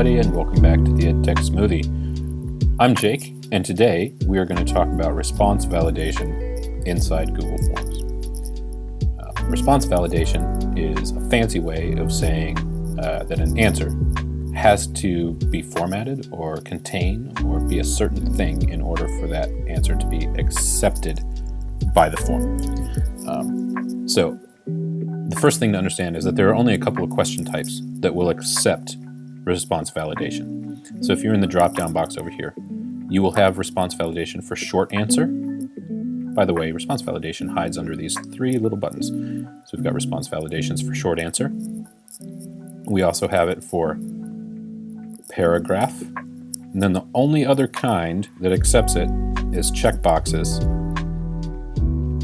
everybody, and welcome back to the EdTechSmoothie. I'm Jake, and today we are going to talk about response validation inside Google Forms. Response validation is a fancy way of saying that an answer has to be formatted or contain or be a certain thing in order for that answer to be accepted by the form. So the first thing to understand is that there are only a couple of question types that will accept response validation. So if you're in the drop-down box over here, you will have response validation for short answer. By the way, response validation hides under these three little buttons. So we've got response validations for short answer. We also have it for paragraph. And then the only other kind that accepts it is checkboxes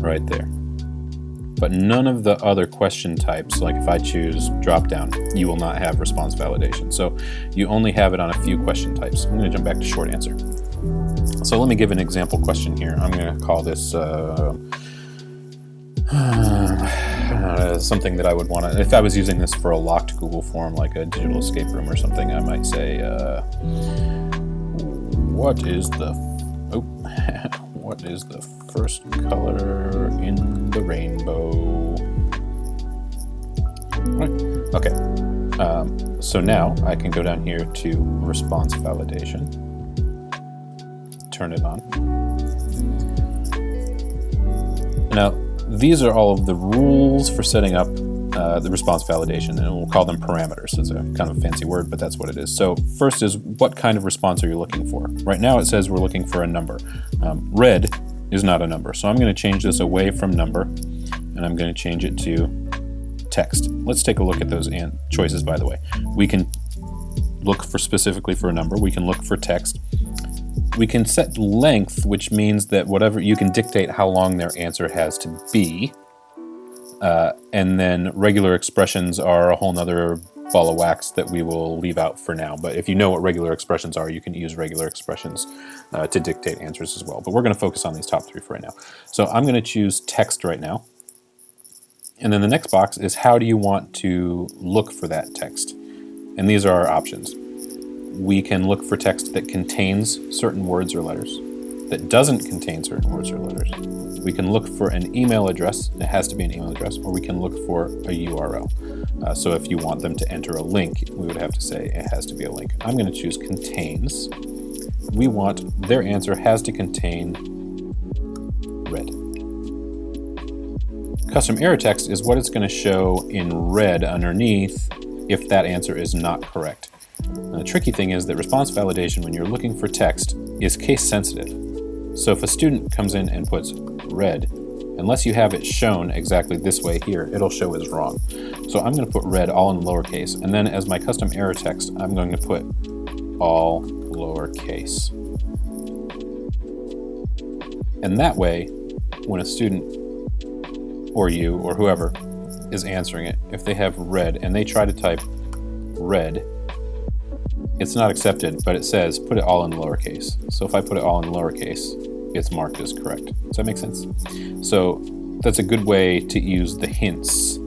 right there. But none of the other question types, like if I choose drop-down, you will not have response validation. So you only have it on a few question types. I'm going to jump back to short answer. So let me give an example question here. I'm going to call this something that I would want to, if I was using this for a locked Google form, like a digital escape room or something, I might say, what is the first color in the rainbow? Okay, so now I can go down here to response validation, turn it on. Now, these are all of the rules for setting up the response validation, and we'll call them parameters. It's a kind of a fancy word, but that's what it is. So first is, what kind of response are you looking for? Right now it says we're looking for a number. Red is not a number, so I'm going to change this away from number, and I'm going to change it to text. Let's take a look at those choices, by the way. We can look for specifically for a number. We can look for text. We can set length, which means that whatever you can dictate how long their answer has to be. And then regular expressions are a whole nother ball of wax that we will leave out for now. But if you know what regular expressions are, you can use regular expressions to dictate answers as well. But we're going to focus on these top three for right now. So I'm going to choose text right now. And then the next box is, how do you want to look for that text? And these are our options. We can look for text that contains certain words or letters, that doesn't contain certain words or letters. We can look for an email address, it has to be an email address, or we can look for a URL. So if you want them to enter a link, we would have to say it has to be a link. I'm going to choose contains. We want their answer has to contain red. Custom error text is what it's going to show in red underneath if that answer is not correct. Now, the tricky thing is that response validation, when you're looking for text, is case sensitive. So if a student comes in and puts red, unless you have it shown exactly this way here, it'll show as wrong. So I'm going to put red all in lowercase, and then as my custom error text, I'm going to put all lowercase. And that way, when a student or you or whoever is answering it, if they have red and they try to type red, it's not accepted, but it says put it all in lowercase. So if I put it all in lowercase, it's marked as correct. Does that make sense? So that's a good way to use the hints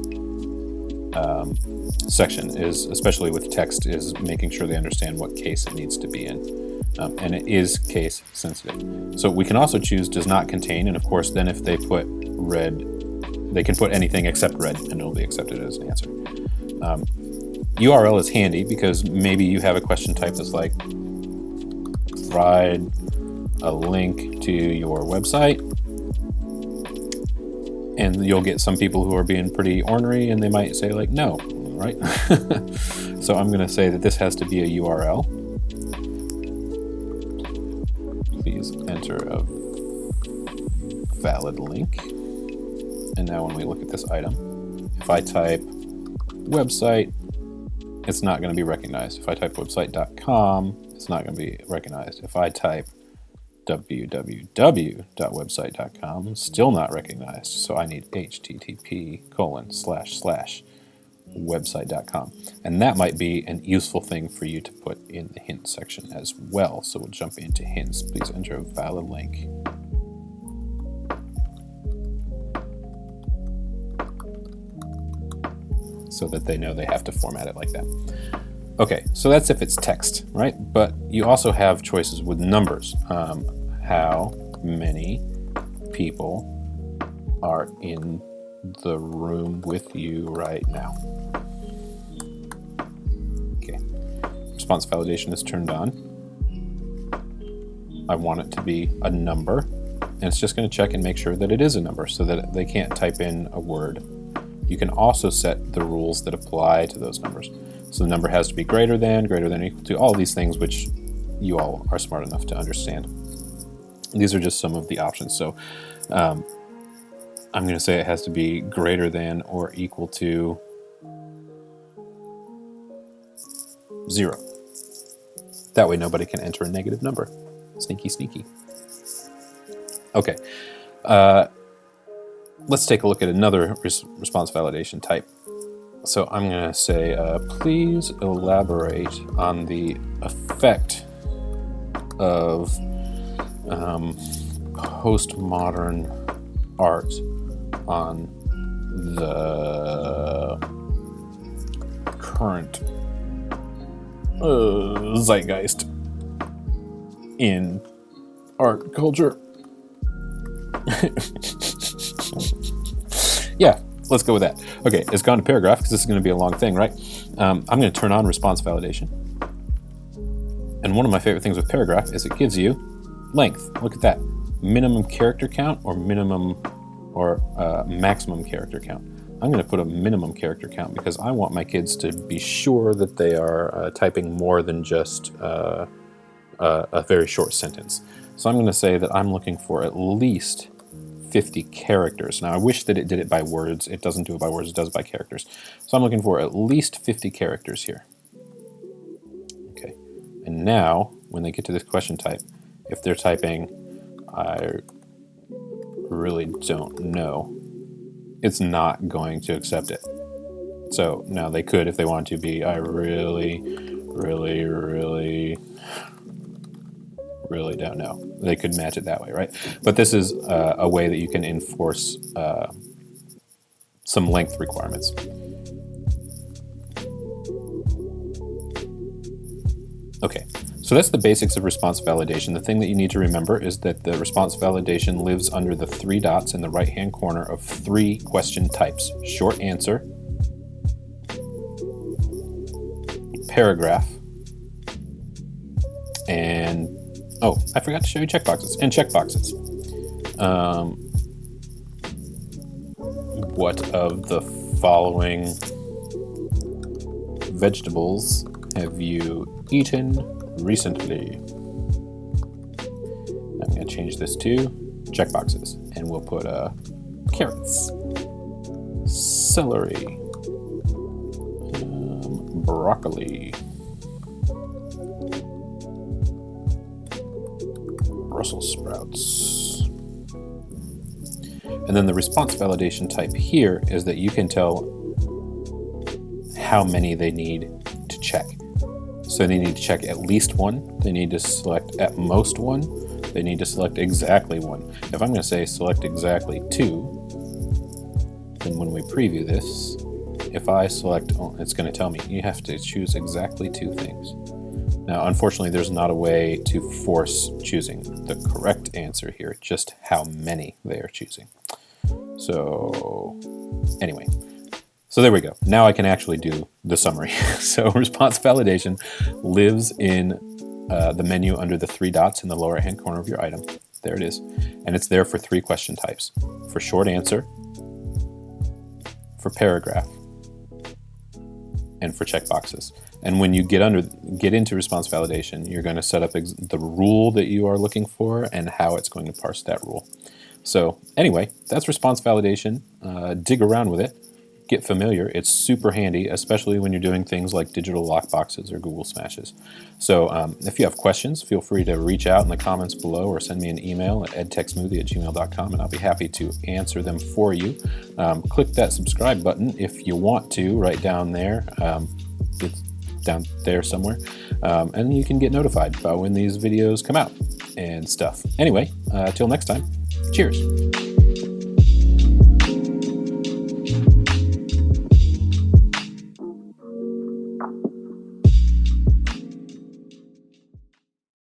section, is especially with text, is making sure they understand what case it needs to be in. And it is case sensitive. So we can also choose does not contain, and of course then if they put red, they can put anything except red and it'll be accepted as an answer. URL is handy because maybe you have a question type that's like, provide a link to your website, and you'll get some people who are being pretty ornery and they might say like, no, right? So I'm going to say that this has to be a URL. Please enter a valid link. And now when we look at this item, if I type website, it's not going to be recognized. If I type website.com, it's not going to be recognized. If I type www.website.com, still not recognized. So I need http://website.com. And that might be an useful thing for you to put in the hint section as well. So we'll jump into hints. Please enter a valid link. So that they know they have to format it like that. Okay, so that's if it's text, right? But you also have choices with numbers. How many people are in the room with you right now? Okay, response validation is turned on. I want it to be a number, and it's just going to check and make sure that it is a number so that they can't type in a word. You can also set the rules that apply to those numbers. So the number has to be greater than, equal to, all these things which you all are smart enough to understand. These are just some of the options. So I'm going to say it has to be greater than or equal to 0. That way nobody can enter a negative number. Sneaky, sneaky. Okay. Let's take a look at another response validation type. So I'm going to say, please elaborate on the effect of postmodern art on the current zeitgeist in art culture. Yeah, let's go with that. Okay, it's gone to paragraph because this is going to be a long thing, right? I'm going to turn on response validation. And one of my favorite things with paragraph is it gives you length. Look at that. Minimum character count or maximum character count. I'm going to put a minimum character count because I want my kids to be sure that they are typing more than just a very short sentence. So I'm going to say that I'm looking for at least 50 characters. Now I wish that it did it by words. It doesn't do it by words, it does it by characters. So I'm looking for at least 50 characters here. Okay. And now when they get to this question type, if they're typing, I really don't know, it's not going to accept it. So now they could, if they wanted to, be, I really don't know. They could match it that way, right? But this is a way that you can enforce some length requirements. Okay, so that's the basics of response validation. The thing that you need to remember is that the response validation lives under the 3 dots in the right-hand corner of 3 question types: short answer, paragraph, and oh, I forgot to show you checkboxes. And checkboxes. What of the following vegetables have you eaten recently? I'm going to change this to checkboxes, and we'll put carrots, celery, broccoli, Brussels sprouts. And then the response validation type here is that you can tell how many they need to check. So they need to check at least 1, they need to select at most 1, they need to select exactly 1. If I'm going to say select exactly 2, then when we preview this, if I select, it's going to tell me you have to choose exactly 2 things. Now, unfortunately, there's not a way to force choosing the correct answer here, just how many they are choosing. So anyway, so there we go. Now I can actually do the summary. So response validation lives in the menu under the 3 dots in the lower right-hand corner of your item. There it is. And it's there for 3 question types: for short answer, for paragraph, and for checkboxes. And when you get into response validation, you're going to set up the rule that you are looking for and how it's going to parse that rule. So anyway, that's response validation. Dig around with it. Get familiar. It's super handy, especially when you're doing things like digital lockboxes or Google Smashes. So if you have questions, feel free to reach out in the comments below or send me an email at edtechsmoothie@gmail.com, and I'll be happy to answer them for you. Click that subscribe button if you want to, right down there. It's down there somewhere. And you can get notified about when these videos come out and stuff. Anyway, till next time, cheers.